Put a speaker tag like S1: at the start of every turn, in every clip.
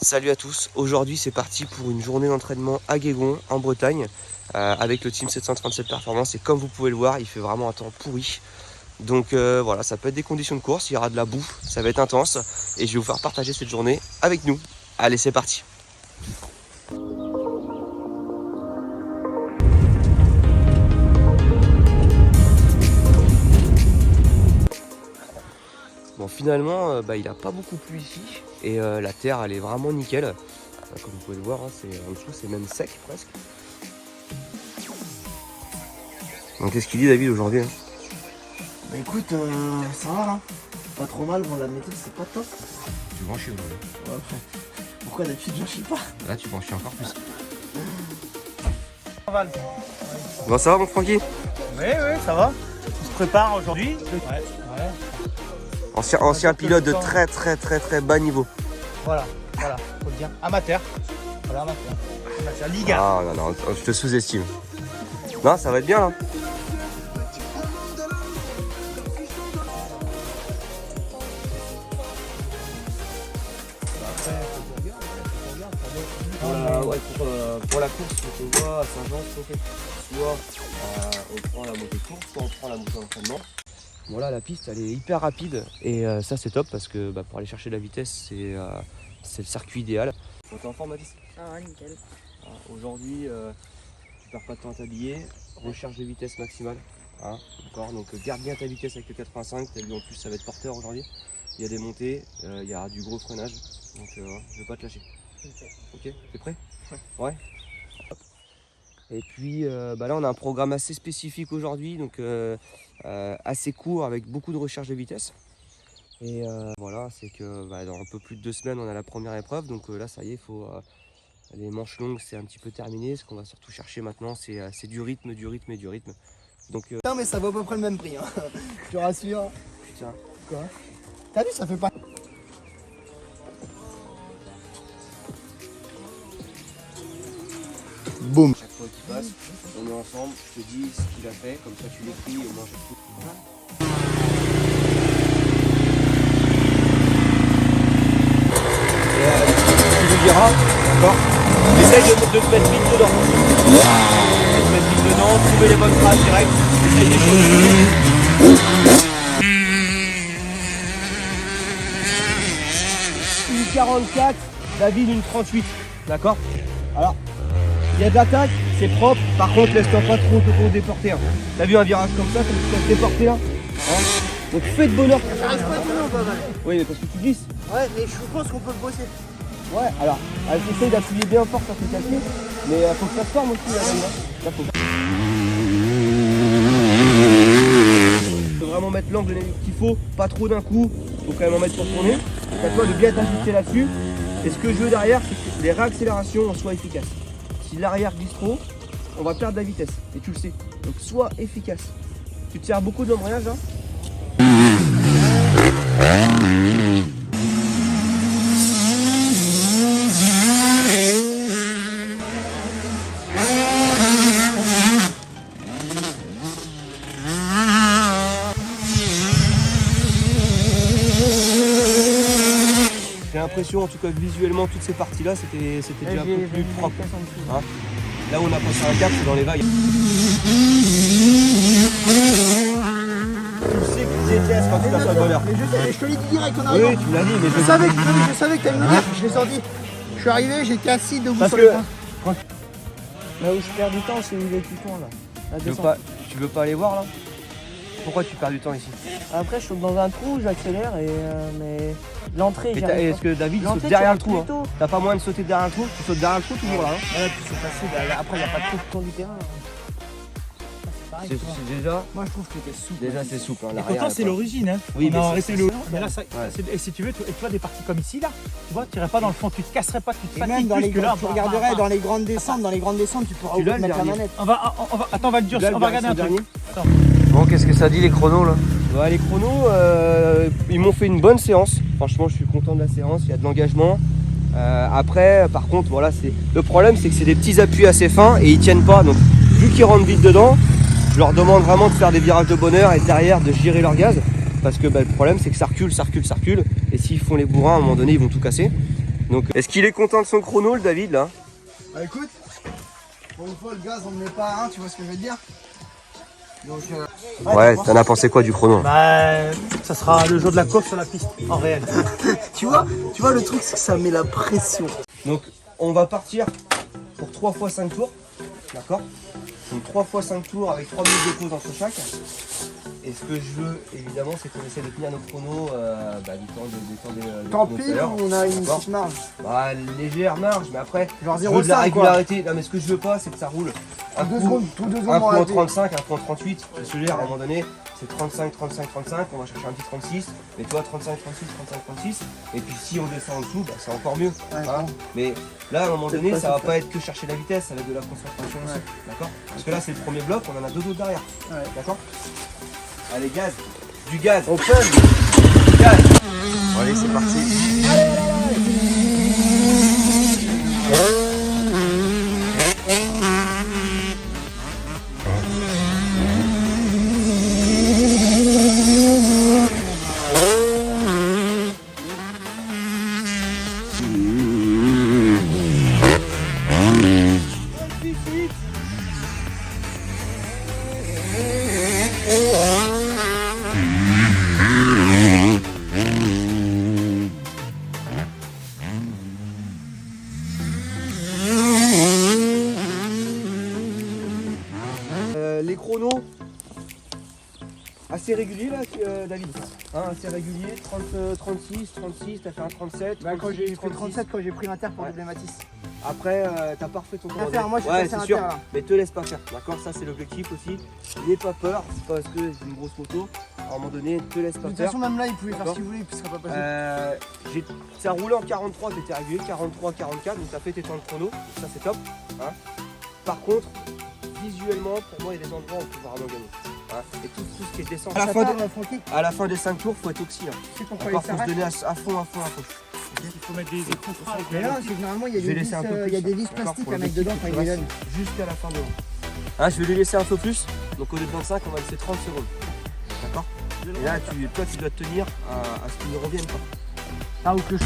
S1: Salut à tous, aujourd'hui c'est parti pour une journée d'entraînement à Guégon en Bretagne avec le team 737 Performance et comme vous pouvez le voir il fait vraiment un temps pourri. Donc voilà, ça peut être des conditions de course, il y aura de la boue, ça va être intense et je vais vous faire partager cette journée avec nous. Allez, c'est parti. Bon, finalement il n'a pas beaucoup plu ici et la terre elle est vraiment nickel. Comme vous pouvez le voir, hein, en dessous c'est même sec presque. Donc qu'est-ce qu'il dit David aujourd'hui hein?
S2: Bah écoute, ça va là, pas trop mal, bon la météo c'est pas top.
S1: Tu vas en chier aujourd'hui.
S2: Ouais, pourquoi d'habitude j'en chie pas?
S1: Là tu vas en chier encore plus.
S3: Bon,
S1: ça va mon Francky?
S3: Oui, ça va. On se prépare aujourd'hui. Ouais.
S1: Ancien pilote de très bas niveau.
S3: Voilà, faut le dire. Amateur. Voilà, amateur. Ligue 1.
S1: Ah non, je te sous-estime. Non, ça va être bien là. Pour la course, on voit à Saint-Jean, soit on prend la moto course, soit on prend la moto d'entraînement. Voilà, la piste elle est hyper rapide et ça c'est top parce que pour aller chercher de la vitesse c'est le circuit idéal. T'es en forme Mathis?
S4: Ah ouais, nickel.
S1: Aujourd'hui tu perds pas de temps à t'habiller, recherche de vitesse maximale. Hein, d'accord, donc garde bien ta vitesse avec le 85, t'as vu en plus ça va être porteur aujourd'hui. Il y a des montées, il y a du gros freinage, donc je vais pas te lâcher. Ok, t'es prêt? Ouais. Et puis là on a un programme assez spécifique aujourd'hui, donc assez court avec beaucoup de recherche de vitesse. Et voilà, c'est que dans un peu plus de 2 semaines on a la première épreuve, donc là ça y est, faut les manches longues c'est un petit peu terminé. Ce qu'on va surtout chercher maintenant c'est du rythme. Donc
S2: Non mais ça vaut à peu près le même prix, hein. Je te rassure.
S1: putain.
S2: Quoi? T'as vu, ça fait pas... Boum.
S1: Chaque fois qu'il passe, on est ensemble, je te dis ce qu'il a fait, comme ça tu l'écris et moi je tout. Tu lui diras, d'accord? Essaye de te mettre vite dedans. De te mettre vite dedans, trouver les bonnes phrases directes, essaye des choses. 1,44, David une 38, d'accord? Alors, il y a de l'attaque, c'est propre, par contre laisse-toi pas trop te déporter. Hein. T'as vu un virage comme ça, comme tu t'es déporté là hein? Donc fais de bonheur.
S2: Ça reste pas tout long pas mal.
S1: Oui mais parce que tu glisses.
S2: Ouais, mais je pense qu'on peut le bosser.
S1: Ouais, alors essaye d'appuyer bien fort sur tes calculs, mais faut que ça se forme aussi là, faut vraiment mettre l'angle qu'il faut, pas trop d'un coup, faut quand même en mettre pour tourner. À toi de bien t'ajuster là-dessus. Et ce que je veux derrière, c'est que les réaccélérations soient efficaces. Si l'arrière glisse trop, on va perdre de la vitesse, et tu le sais. Donc sois efficace. Tu te sers beaucoup de l'embrayage hein? J'ai l'impression en tout cas que visuellement toutes ces parties là c'était déjà un peu plus propre. Hein, là où on a passé un cap c'est dans les vagues. Tu sais que tu détestes quand tu t'as pas de bonheur.
S2: Mais je sais, je te l'ai dit direct en arrivant.
S1: Oui tu me l'as dit mais
S2: Je savais que t'allais me le dire, je l'ai senti. Je suis arrivé, j'étais assis debout
S1: parce
S2: sur
S1: que
S2: le coin.
S4: Là où je perds du temps, c'est où il est tout coin là. La descente.
S1: tu veux pas aller voir là? Pourquoi tu perds du temps ici?
S4: Après, je saute dans un trou, j'accélère et mais l'entrée,
S1: Mais
S4: j'arrive
S1: est-ce
S4: pas.
S1: que David saute
S4: L'entrée,
S1: derrière
S4: tu
S1: le trou
S4: rentres
S1: hein?
S4: plus tôt.
S1: T'as pas moyen de sauter derrière le trou? Tu sautes derrière le trou toujours là hein?
S4: Ouais, puis c'est facile. Après, il n'y a pas trop de temps du terrain. C'est pareil.
S1: C'est déjà.
S2: Moi je trouve que t'es souple.
S1: Déjà c'est souple. Hein,
S3: Et
S1: l'arrière,
S3: pourtant, c'est
S1: quoi.
S3: l'origine. Hein.
S1: Oui,
S3: On
S1: mais
S3: a
S1: ça,
S3: arrêté
S1: c'est
S3: le.
S1: ça.
S3: Mais là, et si tu veux, tu vois des parties comme ici, là, tu vois, tu irais pas dans le fond, tu te casserais pas, tu te
S2: Et
S3: fatigues
S2: même dans
S3: plus
S2: les
S3: que là.
S2: tu regarderais dans les grandes descentes, tu pourras
S1: Tu l'as,
S2: ouvrir mettre
S1: le
S2: la
S1: dernier
S2: manette.
S3: Attends, on va le durcir, on va regarder un truc. Attends.
S1: Bon, qu'est-ce que ça dit les chronos là? Ouais, les chronos, ils m'ont fait une bonne séance. Franchement, je suis content de la séance, il y a de l'engagement. Après, par contre, voilà, le problème, c'est que c'est des petits appuis assez fins et ils tiennent pas. Donc, vu qu'ils rentrent vite dedans, je leur demande vraiment de faire des virages de bonheur et derrière de gérer leur gaz. Parce que le problème, c'est que ça recule. Et s'ils font les bourrins, à un moment donné, ils vont tout casser. Donc, est-ce qu'il est content de son chrono, le David, là?
S2: Bah écoute, pour une fois le gaz on ne met pas à 1, tu vois ce que je veux te dire. Donc,
S1: Ouais, t'en as pensé quoi du chrono?
S3: Bah, ça sera le jour de la course sur la piste, en réel.
S2: tu vois le truc c'est que ça met la pression.
S1: Donc, on va partir pour 3 fois 5 tours. D'accord? Donc 3 fois 5 tours avec 3 minutes de pause entre chaque. Et ce que je veux, évidemment, c'est qu'on essaie de tenir nos chronos du temps des
S2: Tant
S1: chronos
S2: pis,
S1: tout à l'heure.
S2: on a une
S1: D'accord.
S2: petite marge.
S1: Bah, légère marge, mais après,
S2: Genre
S1: je veux de la
S2: 0,5 quoi.
S1: régularité. Non, mais ce que je veux pas, c'est que ça roule. Un
S2: Deux
S1: coup,
S2: secondes, tous 2
S1: un
S2: secondes
S1: coup en
S2: arrêter.
S1: 35, un coup en 38. Je suis à un moment donné, c'est 35, 35, 35. On va chercher un petit 36. Mais toi, 35, 36, 35, 36. Et puis si on descend en dessous, bah, c'est encore mieux.
S2: Ouais,
S1: Hein. Mais là, à un moment
S2: C'est
S1: donné,
S2: pas
S1: ça va
S2: super.
S1: pas être que chercher la vitesse, ça va être de la concentration aussi. D'accord? Parce que là, c'est le premier bloc, on en a 2 autres derrière.
S2: Ouais.
S1: D'accord? Allez, gaz. Du gaz.
S2: Open.
S1: Du gaz. Bon, allez, c'est parti. Les chronos assez réguliers là, David. Hein, assez réguliers, 30, 36, 36, t'as fait un 37.
S2: Bah quand j'ai fait
S1: 36.
S2: 37 quand j'ai pris l'inter pour
S1: Ouais.
S2: doubler Matisse.
S1: Après, t'as pas refait ton
S2: Rien à faire, moi je suis
S1: ouais,
S2: passé
S1: c'est
S2: à
S1: sûr,
S2: l'inter là.
S1: mais te laisse pas faire, d'accord? Ça c'est l'objectif aussi. N'aie pas peur, c'est pas parce que c'est une grosse moto. À un moment donné, te laisse
S2: De
S1: pas
S2: toute
S1: faire.
S2: façon même là il pouvait faire
S1: D'accord.
S2: ce qu'il voulait et puis ça serait pas passé.
S1: Ça roulait en 43, t'étais régulier, 43, 44, donc t'as fait tes temps de chrono, ça c'est top. Hein. Par contre, visuellement, pour moi, il y a des endroits où on peut vraiment gagner. Hein. Et tout ce qui est descente.
S2: Ça part, Francky,
S1: À la fin des 5 tours, faut être oxy. Hein.
S2: tu sais pourquoi
S1: D'accord,
S2: il
S1: faut se
S2: s'arrête.
S1: donner à fond, à fond.
S3: Il faut mettre des contrats avec
S2: Mais là c'est que généralement il y a
S1: Je vais
S2: des vis,
S1: laisser un peu plus,
S2: il y a des vis
S1: d'accord,
S2: plastiques
S1: pour
S2: à
S1: le
S2: mettre
S1: petit
S2: dedans quand il
S1: qui
S2: les
S1: reste
S2: donne.
S1: jusqu'à la fin de l'eau. Hein, je vais lui laisser un peu plus. Donc au lieu de 25, on va laisser 30 secondes. D'accord? Et là, toi, tu dois te tenir à ce qu'il ne revienne pas.
S2: Ah ou que je...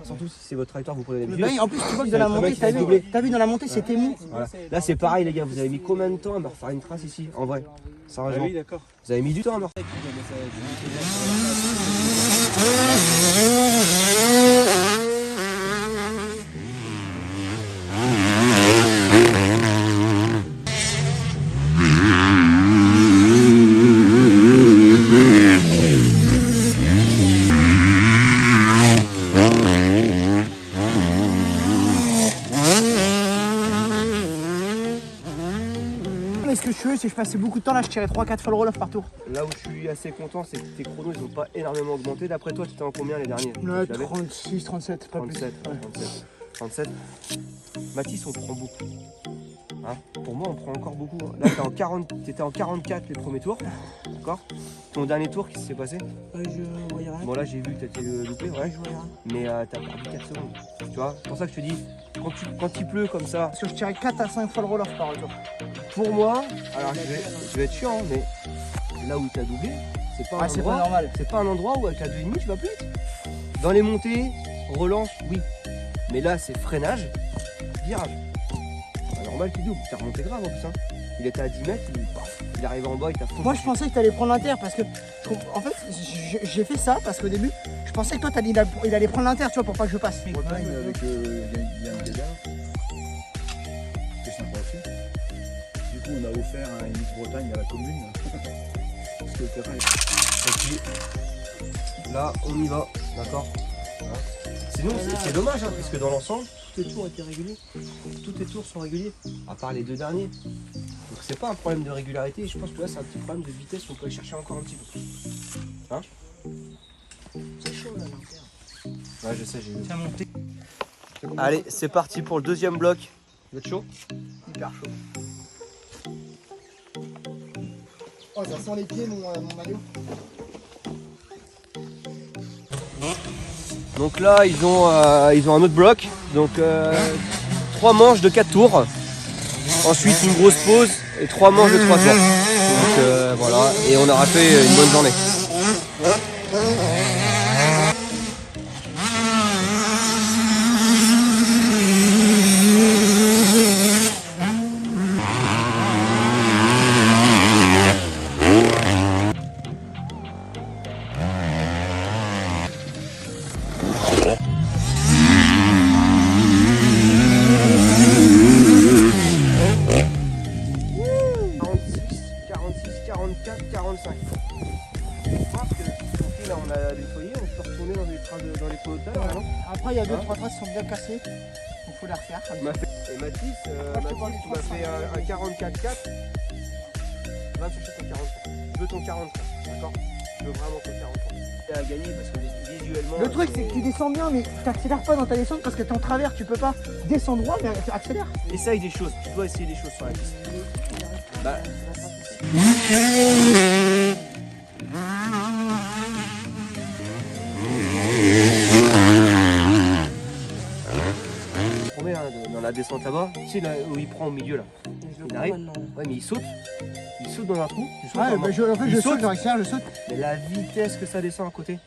S1: Surtout si c'est votre trajectoire, vous prenez
S2: Mais
S1: l'habitude.
S2: en plus tu vois que dans la
S1: Le
S2: montée,
S1: mec, il a doublé.
S2: t'as vu dans la montée c'était mou.
S1: Voilà. Là c'est pareil les gars, vous avez mis combien de temps à me refaire une trace ici en vrai? Sérieusement.
S3: d'accord.
S1: Vous avez mis du temps à me refaire.
S2: Mais ce que je veux c'est que je passais beaucoup de temps là, je tirais 3-4 fois le roll-off par tour.
S1: Là où je suis assez content, c'est que tes chronos ils ont pas énormément augmenté. D'après toi, tu étais en combien les derniers?
S2: Là
S1: Tu l'avais
S2: 36, 37, pas plus.
S1: 37,
S2: Ouais.
S1: 37. Matisse, on prend beaucoup. Hein, pour moi, on prend encore beaucoup. Là, t'étais en 44 les premiers tours. D'accord? Ton dernier tour, qu'est-ce qui s'est passé?
S2: Je voyais rien.
S1: Bon, là, j'ai vu que t'as été loupé, ouais.
S2: Je voyais rien.
S1: Mais t'as perdu 4 secondes. Tu vois? C'est pour ça que je te dis, quand il pleut comme ça,
S2: Parce que je tirais 4 à 5 fois le roll-off par retour.
S1: pour moi, alors je vais être chiant, mais là où tu as doublé, c'est pas,
S2: Ah
S1: un
S2: c'est pas
S1: endroit-
S2: normal.
S1: c'est pas un endroit où avec la 2,5 tu vas plus. Dans les montées, relance, oui. Mais là, c'est freinage, virage. C'est normal qu'il double, t'es remonté grave en plus. Hein. Il était à 10 mètres, il arrive en bas, il t'a foncé.
S2: Moi je pensais que t'allais prendre l'inter parce que en fait j'ai fait ça parce qu'au début je pensais que toi il allait prendre l'inter tu vois pour pas que je passe.
S5: Bretagne avec Yann Gaillard, c'est sympa aussi. Du coup, on a offert un Miss Bretagne à la commune.
S1: que le terrain est... Et puis, là, on y va, d'accord. Voilà. Sinon, c'est dommage, hein, parce que dans l'ensemble, tous les tours étaient réguliers. Tous les tours sont réguliers, à part les deux derniers. Donc c'est pas un problème de régularité, je pense que là c'est un petit problème de vitesse, on peut aller chercher encore un petit peu. Hein?
S2: C'est chaud là, l'intérieur.
S1: Ouais, je sais, j'ai vu.
S3: Tiens, monter.
S1: Allez, c'est parti pour le deuxième bloc. Vous êtes chaud?
S2: Hyper chaud. Oh, ça sent les pieds, mon maillot.
S1: Donc là, ils ont un autre bloc. Donc 3 manches de 4 tours. Ensuite, une grosse pause et 3 manches de 3 tours. Donc voilà, et on aura fait une bonne journée. Là, on a nettoyé, on peut retourner dans les trains dans les pots de terre, non?
S2: Après, il y a 2-3 traces qui sont bien cassées. Donc, il faut les refaire.
S1: Et Mathis, tu m'as fait un 44-4. Va chercher ton 40. Je veux ton 40, d'accord? Je veux vraiment ton 40. Tu as gagné parce que visuellement.
S2: Le truc, c'est que tu descends bien, mais tu n'accélères pas dans ta descente parce que tu es en travers. Tu peux pas descendre droit, mais accélère.
S1: Essaye des choses, tu dois essayer des choses sur la piste. Bah. Dans la descente là-bas, tu sais là où il prend au milieu là. Il arrive. Ouais, mais il saute dans un trou. Tu sautes
S2: Ouais,
S1: dans
S2: bah,
S1: un-
S2: je saute, j'accélère, je saute.
S1: Mais la vitesse que ça descend à côté.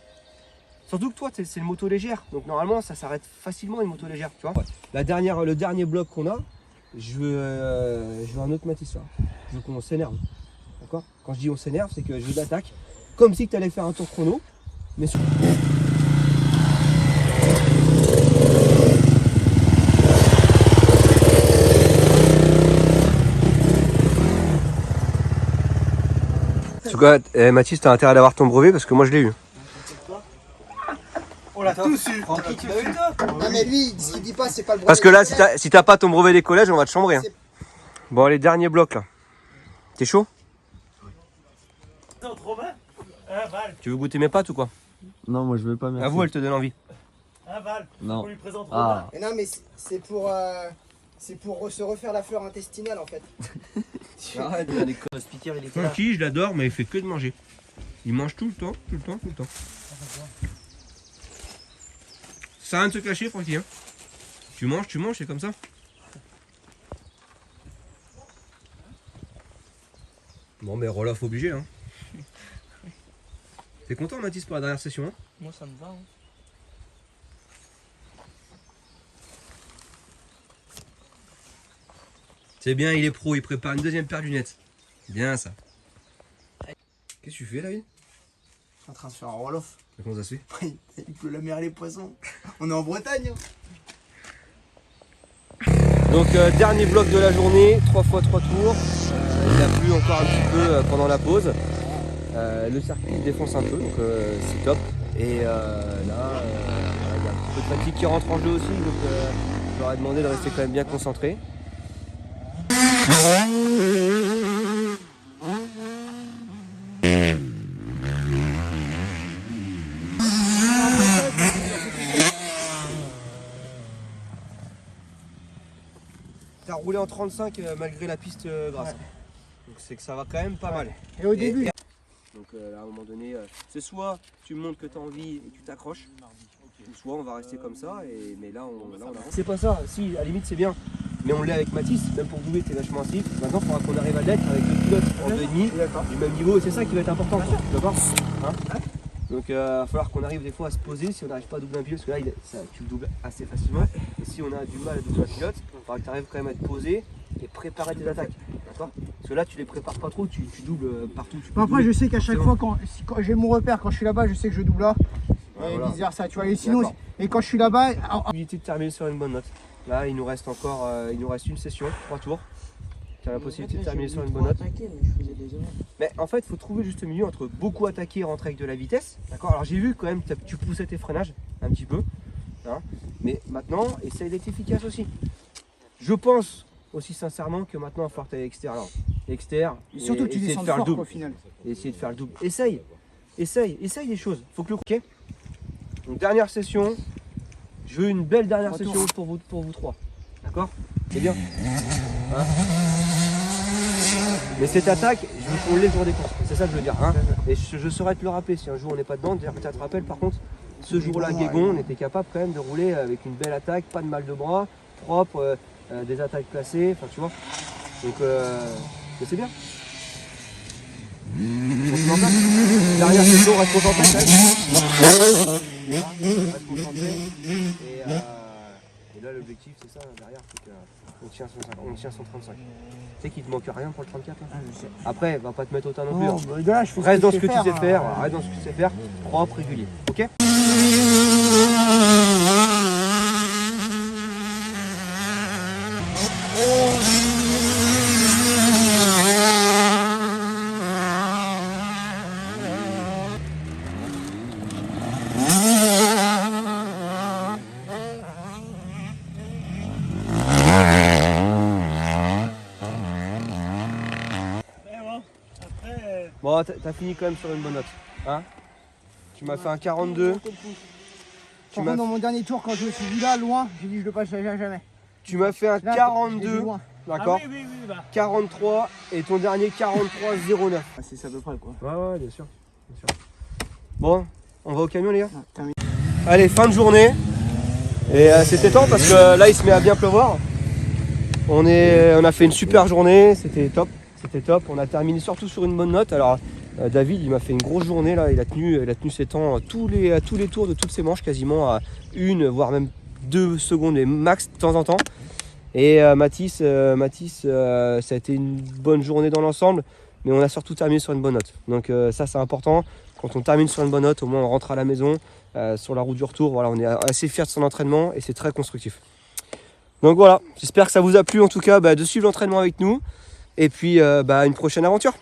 S1: Surtout que toi, c'est une moto légère. Donc normalement, ça s'arrête facilement une moto légère, tu vois. Le dernier bloc qu'on a, je veux un autre Mathis là. Je veux qu'on s'énerve. D'accord? Quand je dis on s'énerve, c'est que je veux d'attaque. Comme si tu allais faire un tour chrono. Mais sur... En tout cas, Mathis, t'as intérêt d'avoir ton brevet parce que moi je l'ai eu.
S3: On l'a tous eu.
S2: Non, mais lui, ce qu'il dit pas, c'est pas le brevet.
S1: Parce que là, si t'as pas ton brevet des collèges, on va te chambrer. Hein. Bon, les derniers blocs là. T'es chaud? Tu veux goûter mes pâtes ou quoi?
S5: Non, moi je veux pas, merci.
S1: À vous, elle te donne envie.
S5: Non.
S3: On lui présente
S5: Ah,
S2: Mais non, mais c'est pour se refaire la fleur intestinale en fait.
S1: Arrête, les Peter, il est tranquille, je l'adore, mais il fait que de manger. Il mange tout le temps. Ça sert à rien de se cacher, Francky. Hein. Tu manges, c'est comme ça. Bon, mais Rolf obligé. Hein. T'es content, Mathis, pour la dernière session hein?
S3: Moi, ça me va. Hein.
S1: C'est bien, il est pro, il prépare une deuxième paire de lunettes. Bien ça. Qu'est-ce que tu fais, David?
S2: En train de faire un roll-off.
S1: Comment ça se fait?
S2: Il pleut la mer et les poissons. On est en Bretagne.
S1: Donc dernier bloc de la journée, 3 fois 3 tours. Il a plu encore un petit peu pendant la pause. Le circuit défonce un peu, donc c'est top. Et là, il y a un petit peu de fatigue qui rentre en jeu aussi, donc je leur ai demandé de rester quand même bien concentré. T'as roulé en 35 malgré la piste grasse. Donc c'est que ça va quand même pas mal.
S2: Et au début,
S1: Donc là, à un moment donné, c'est soit tu montres que tu as envie et tu t'accroches, ou soit on va rester comme ça, mais là on avance. C'est pas ça, si, à la limite c'est bien, mais on l'est avec Mathis, même pour doubler t'es vachement actif. Maintenant il faudra qu'on arrive à l'être avec deux pilotes en 2,5 du même niveau, et c'est ça qui va être important, d'accord hein. Donc il va falloir qu'on arrive des fois à se poser si on n'arrive pas à doubler un pilote, parce que là tu le doubles assez facilement, et si on a du mal à doubler un pilote, il faudra que tu arrives quand même à te poser et préparer tes attaques, d'accord? Parce que là tu les prépares pas trop, tu doubles partout. Tu peux
S2: après
S1: doubler.
S2: je sais qu'à chaque fois quand j'ai mon repère, quand je suis là-bas, je sais que je double là.
S1: Ouais,
S2: Et
S1: voilà.
S2: vice versa, tu vois. Et sinon,
S1: D'accord.
S2: et quand je suis là-bas,
S1: Possibilité de terminer sur une bonne note. Là il nous reste encore une session, 3 tours. tu as la possibilité de terminer sur une bonne note. Mais en fait, il faut trouver le juste milieu entre beaucoup attaquer et rentrer avec de la vitesse. D'accord. Alors j'ai vu quand même que tu poussais tes freinages un petit peu. Hein, mais maintenant, essaye d'être efficace aussi. Je pense aussi sincèrement que maintenant, il va falloir que tu ailles extérieur. Extérieur.
S2: Et surtout, tu
S1: essayer de
S2: descends
S1: faire le
S2: fort
S1: double.
S2: au final.
S1: Et essayer de faire le double. Essaye des choses. Faut que le ok. Donc dernière session. Je veux une belle dernière
S2: Retour.
S1: session pour vous trois. D'accord? C'est bien. Hein, mais cette attaque, je veux qu'on l'ait le jour des courses. C'est ça que je veux dire. Hein, et je saurais te le rappeler si un jour on n'est pas dedans. Dire que tu te rappelles par contre, ce jour-là, Guégon, on était capable quand même de rouler avec une belle attaque, pas de mal de bras, propre, des attaques placées, enfin tu vois. Donc mais c'est bien. Derrière session, on reste concentré quand même. Reste concentré. Et là l'objectif c'est ça, derrière, c'est qu'on tient son 35. Tu sais qu'il te manque rien pour le 34 là. Après, va pas te mettre autant non plus.
S2: Non, bah, là, je fais
S1: Reste dans ce que tu sais
S2: hein.
S1: faire, reste dans ce que tu sais faire, propre, régulier. Ok? Bon, t'as fini quand même sur une bonne note. Hein? Tu m'as fait un 42.
S2: Par contre, dans mon dernier tour, quand je me suis vu là, loin, j'ai dit je le passerai jamais.
S1: Tu m'as fait un
S2: Là,
S1: 42.
S2: je l'ai vu loin.
S1: D'accord?
S3: oui, bah.
S1: 43 et ton dernier 43,09.
S2: Ah, c'est ça à peu près quoi.
S1: Ouais, bien sûr. Bon, on va au camion les gars?
S2: Ah, terminé.
S1: Allez, fin de journée. Et c'était temps parce que là il se met à bien pleuvoir. On a fait une super journée, c'était top. On a terminé surtout sur une bonne note. Alors David il m'a fait une grosse journée là, il a tenu ses temps à tous les tours de toutes ses manches, quasiment à 1 voire même 2 secondes et max de temps en temps. Et Mathis, ça a été une bonne journée dans l'ensemble, mais on a surtout terminé sur une bonne note. Donc ça c'est important. Quand on termine sur une bonne note, au moins on rentre à la maison, sur la route du retour. Voilà, on est assez fiers de son entraînement et c'est très constructif. Donc voilà, j'espère que ça vous a plu en tout cas de suivre l'entraînement avec nous. Et puis une prochaine aventure.